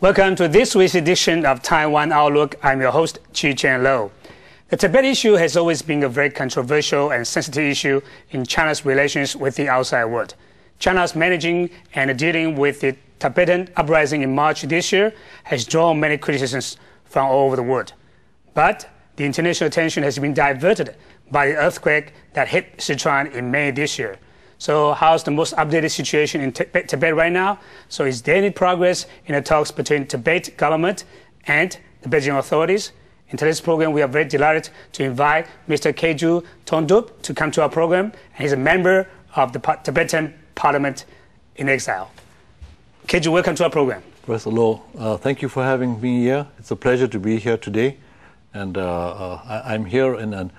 Welcome to this week's edition of Taiwan Outlook. I'm your host, Chi-Chen Lo. The Tibet issue has always been a very controversial and sensitive issue in China's relations with the outside world. China's managing and dealing with the Tibetan uprising in March this year has drawn many criticisms from all over the world. But the international attention has been diverted by the earthquake that hit Sichuan in May this year. So how's the most updated situation in Tibet right now? So is there any progress in the talks between Tibet government and the Beijing authorities? In today's program, we are very delighted to invite Mr. Khedroob Thondup to come to our program. And he's a member of the Tibetan Parliament in Exile. Khedroob, welcome to our program. First of all, thank you for having me here. It's a pleasure to be here today. And I'm here in an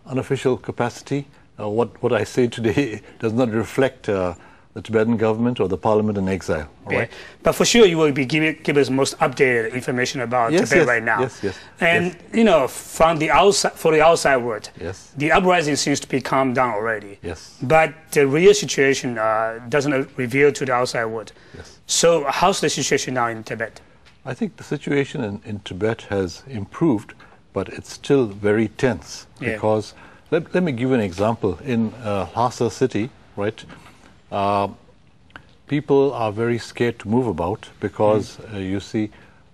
unofficial capacity. What I say today does not reflect the Tibetan government or the parliament in exile. All right? But for sure, you will be give us most updated information about Tibet right now. Yes. And you know, from the outside, for the outside world, the uprising seems to be calmed down already. Yes. But the real situation doesn't reveal to the outside world. Yes. So how's the situation now in Tibet? I think the situation in Tibet has improved, but it's still very tense because. Let me give you an example. In Lhasa city, right, people are very scared to move about because you see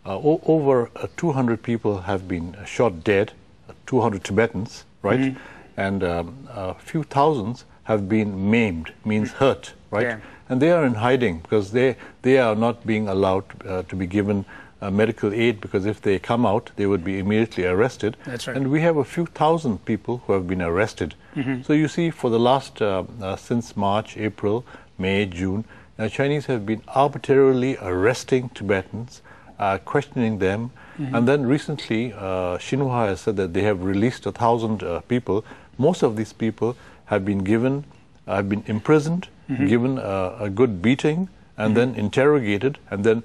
over 200 people have been shot dead, 200 Tibetans, right, and a few thousands have been maimed, means hurt, right, and they are in hiding because they are not being allowed to be given medical aid, because if they come out, they would be immediately arrested. That's right. And we have a few thousand people who have been arrested. So you see, for the last, since March, April, May, June, Chinese have been arbitrarily arresting Tibetans, questioning them. And then recently, Xinhua has said that they have released 1,000 people. Most of these people have been given, have been imprisoned, given a good beating, and then interrogated, and then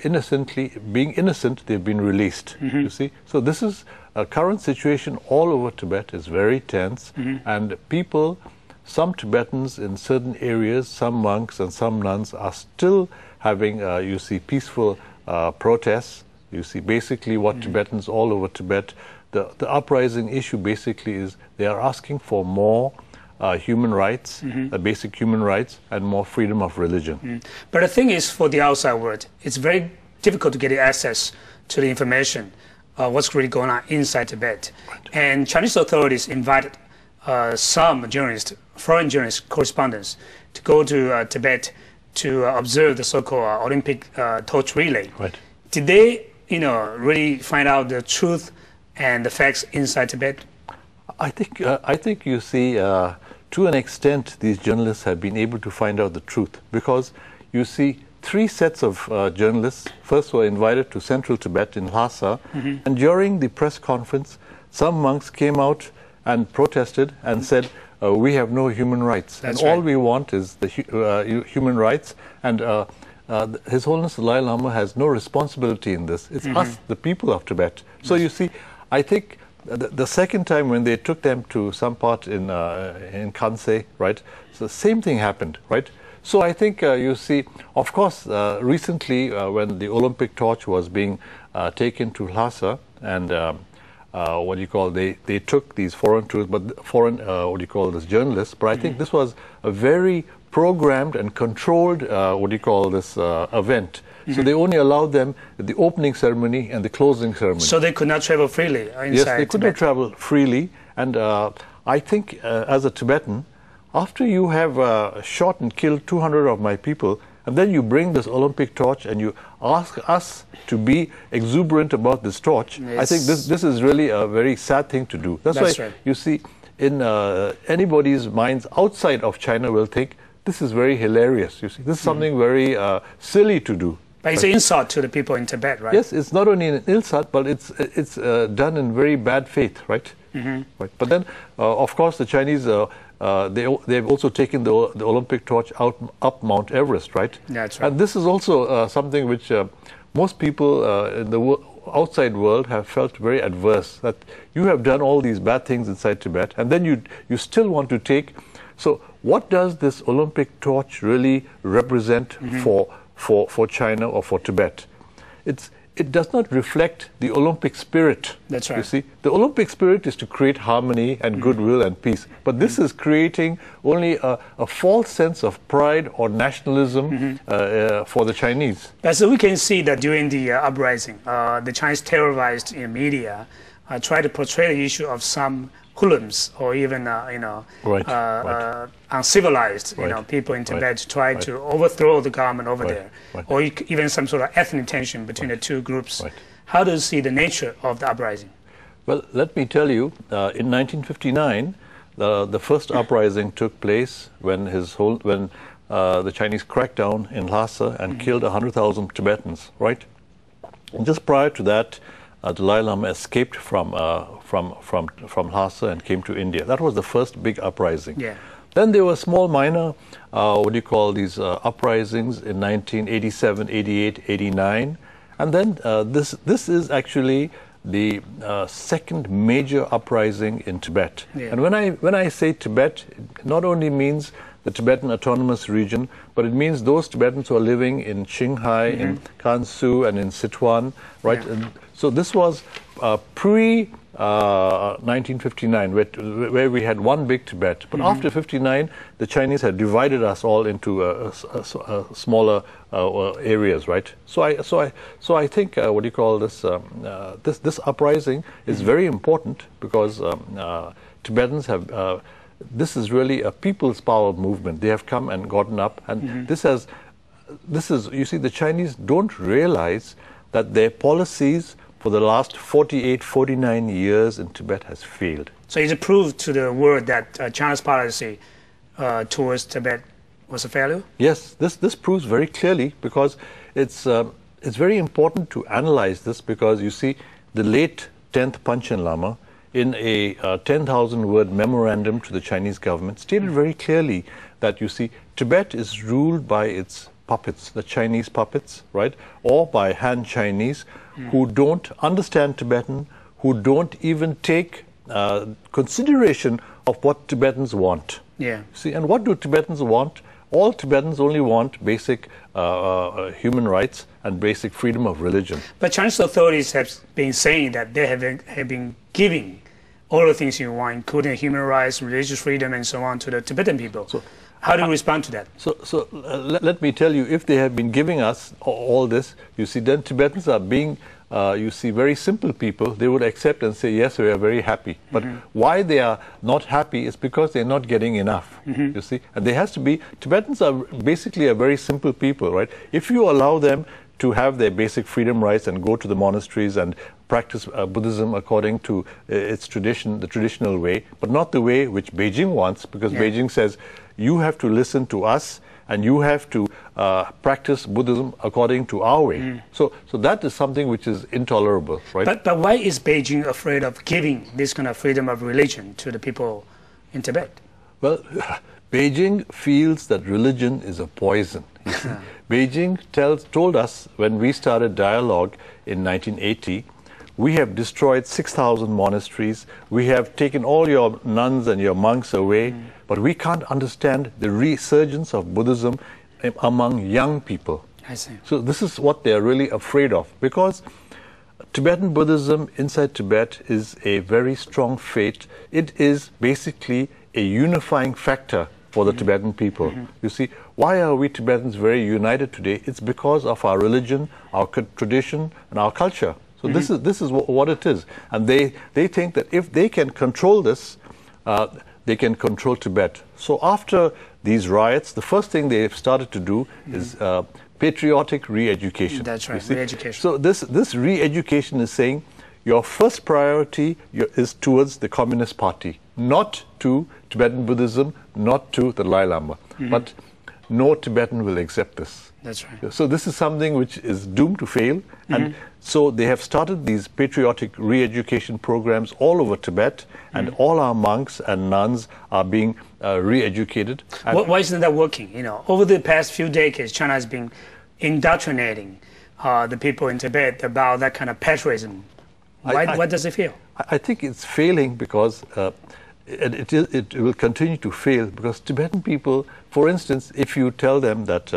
innocently, being innocent, they've been released, you see. So this is a current situation all over Tibet is very tense, and people, some Tibetans in certain areas, some monks and some nuns are still having, you see, peaceful protests. You see, basically what Tibetans all over Tibet, the uprising issue basically is they are asking for more human rights, basic human rights, and more freedom of religion. But the thing is, for the outside world, it's very difficult to get access to the information, what's really going on inside Tibet. Right. And Chinese authorities invited some journalists, foreign journalists, correspondents, to go to Tibet to observe the so-called Olympic torch relay. Right. Did they, really find out the truth and the facts inside Tibet? I think you see, to an extent, these journalists have been able to find out the truth, because you see 3 sets of journalists first were invited to central Tibet in Lhasa, and during the press conference, some monks came out and protested and said, we have no human rights. That's and right. all we want is the human rights, and His Holiness the Dalai Lama has no responsibility in this. It's us, the people of Tibet. So you see, I think the second time when they took them to some part in Kansai, right, so the same thing happened, right? So I think you see, of course, recently when the Olympic torch was being taken to Lhasa, and they took these foreign troops, but foreign, journalists, but I think this was a very programmed and controlled, event. So they only allowed them the opening ceremony and the closing ceremony. So they could not travel freely inside Yes, they could Tibet. not travel freely. And I think as a Tibetan, after you have shot and killed 200 of my people, and then you bring this Olympic torch and you ask us to be exuberant about this torch, I think this is really a very sad thing to do. That's why, right. you see, in anybody's minds outside of China will think, this is very hilarious, you see. This is something very silly to do. But it's an insult to the people in Tibet, right? Yes, it's not only an insult, but it's done in very bad faith, right? Right. But then, of course, the Chinese, they've also taken the Olympic torch up Mount Everest, right? That's right. And this is also something which most people in the outside world have felt very adverse, that you have done all these bad things inside Tibet, and then you still want to take. So what does this Olympic torch really represent for China or for Tibet? it does not reflect the Olympic spirit. That's right. You see, the Olympic spirit is to create harmony and goodwill and peace. But this is creating only a false sense of pride or nationalism for the Chinese. So we can see that during the uprising, the Chinese terrorized media tried to portray the issue of some hooligans or even uncivilized people in Tibet tried to overthrow the government over there, or even some sort of ethnic tension between the two groups. How do you see the nature of the uprising? Well, let me tell you, in 1959, the first uprising took place when the Chinese cracked down in Lhasa and killed 100,000 Tibetans, right? And just prior to that, the Dalai Lama escaped from Lhasa and came to India. That was the first big uprising. Yeah. Then there were small minor, uprisings in 1987, 88, 89. And then this is actually the second major uprising in Tibet. Yeah. And when I say Tibet, it not only means the Tibetan Autonomous Region, but it means those Tibetans who are living in Qinghai, in Gansu, and in Sichuan, right? Yeah. And so this was pre-1959, where we had one big Tibet. But after 59, the Chinese had divided us all into smaller areas, right? So I think this uprising is very important because Tibetans have. This is really a people's power movement. They have come and gotten up, and this is, you see, the Chinese don't realize that their policies for the last 48, 49 years in Tibet has failed. So it's a proof to the world that China's policy towards Tibet was a failure? Yes, this proves very clearly, because it's very important to analyze this, because you see, the late 10th Panchen Lama, in a 10,000-word memorandum to the Chinese government, stated very clearly that, you see, Tibet is ruled by its puppets, the Chinese puppets, right? Or by Han Chinese, who don't understand Tibetan, who don't even take consideration of what Tibetans want. Yeah. See, and what do Tibetans want? All Tibetans only want basic human rights and basic freedom of religion. But Chinese authorities have been saying that they have been giving all the things you want, including human rights, religious freedom, and so on, to the Tibetan people. So, how do you respond to that? So let me tell you, if they have been giving us all this, you see, then Tibetans are being, you see, very simple people. They would accept and say, yes, we are very happy. But why they are not happy is because they're not getting enough, you see. And there has to be, Tibetans are basically a very simple people, right? If you allow them to have their basic freedom rights and go to the monasteries and practice Buddhism according to its tradition, the traditional way, but not the way which Beijing wants, because Beijing says, you have to listen to us and you have to practice Buddhism according to our way. So that is something which is intolerable, right? But why is Beijing afraid of giving this kind of freedom of religion to the people in Tibet? Well, Beijing feels that religion is a poison. Beijing told us when we started dialogue in 1980, we have destroyed 6,000 monasteries, we have taken all your nuns and your monks away, but we can't understand the resurgence of Buddhism among young people. I see. So this is what they're really afraid of, because Tibetan Buddhism inside Tibet is a very strong faith. It is basically a unifying factor for the Tibetan people. You see, why are we Tibetans very united today? It's because of our religion, our tradition, and our culture. So this is what it is. And they think that if they can control this, they can control Tibet. So after these riots, the first thing they've started to do is patriotic re-education. That's right, re-education. So this re-education is saying your first priority is towards the Communist Party, not to Tibetan Buddhism, not to the Dalai Lama. But no Tibetan will accept this. That's right. So this is something which is doomed to fail. And so they have started these patriotic re-education programs all over Tibet, and all our monks and nuns are being re-educated. Why isn't that working? You know, over the past few decades, China has been indoctrinating the people in Tibet about that kind of patriotism. Why does it fail? I think it's failing because it will continue to fail, because Tibetan people, for instance, if you tell them that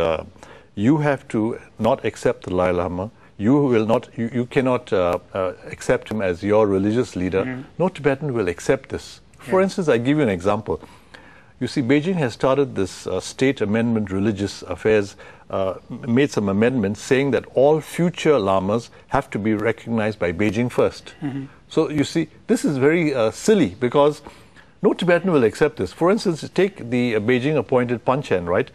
you have to not accept the Dalai Lama, you cannot accept him as your religious leader. No Tibetan will accept this. For instance, I give you an example. You see, Beijing has started this state amendment religious affairs, made some amendments saying that all future lamas have to be recognized by Beijing first. So you see, this is very silly because no Tibetan will accept this. For instance, take the Beijing appointed Panchen, right?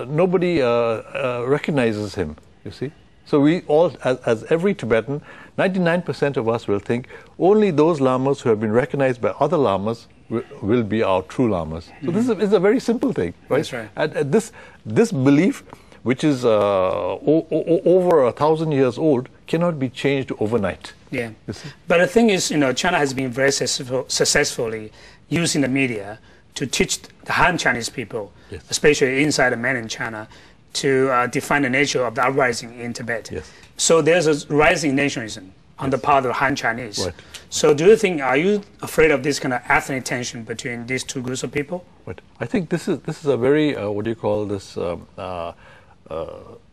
Nobody recognizes him, you see. So we all, as every Tibetan, 99% of us will think only those lamas who have been recognized by other lamas will be our true lamas. So this is a very simple thing, right? That's right. And this belief, which is over 1,000 years old, cannot be changed overnight. Yeah. But the thing is, China has been very successfully using the media to teach the Han Chinese people, especially inside the mainland China, to define the nature of the uprising in Tibet. So there's a rising nationalism on the part of the Han Chinese. Right. So do you think, are you afraid of this kind of ethnic tension between these two groups of people? Right. I think this is a very, what do you call this,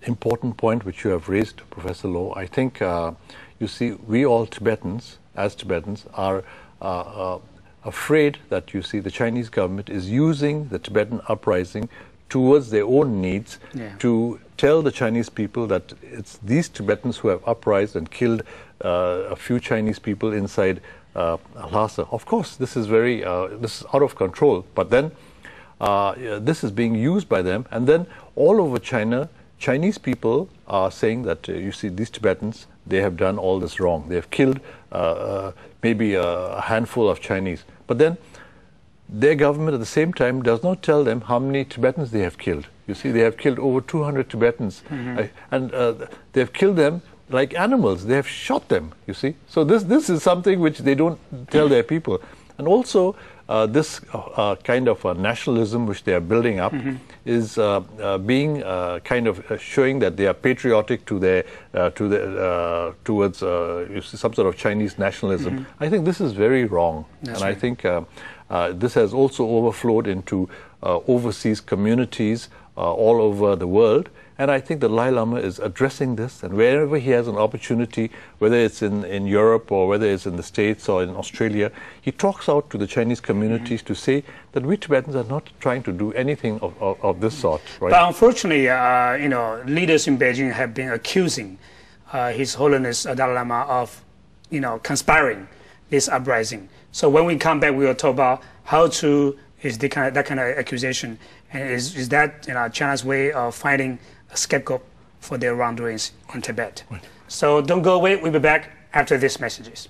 important point which you have raised, Professor Loh. I think, you see, we all Tibetans, as Tibetans, are afraid that, you see, the Chinese government is using the Tibetan uprising towards their own needs to tell the Chinese people that it's these Tibetans who have uprised and killed a few Chinese people inside Lhasa. Of course, this is this is out of control, but then this is being used by them, and then all over China, Chinese people are saying that, you see, these Tibetans, they have done all this wrong. They have killed maybe a handful of Chinese, but then their government at the same time does not tell them how many Tibetans they have killed. You see, they have killed over 200 Tibetans, and they have killed them like animals. They have shot them, you see. So this is something which they don't tell their people. And also, this kind of nationalism which they are building up is being kind of showing that they are patriotic to their towards you see, some sort of Chinese nationalism. I think this is very wrong, and I think this has also overflowed into overseas communities all over the world. And I think the Dalai Lama is addressing this, and wherever he has an opportunity, whether it's in Europe or whether it's in the States or in Australia, he talks out to the Chinese communities to say that we Tibetans are not trying to do anything of this sort. Right? But unfortunately, leaders in Beijing have been accusing His Holiness Dalai Lama of, conspiring this uprising. So when we come back, we will talk about how true is that kind of accusation, and is that China's way of finding a scapegoat for their wrongdoings in Tibet. Right. So don't go away. We'll be back after these messages.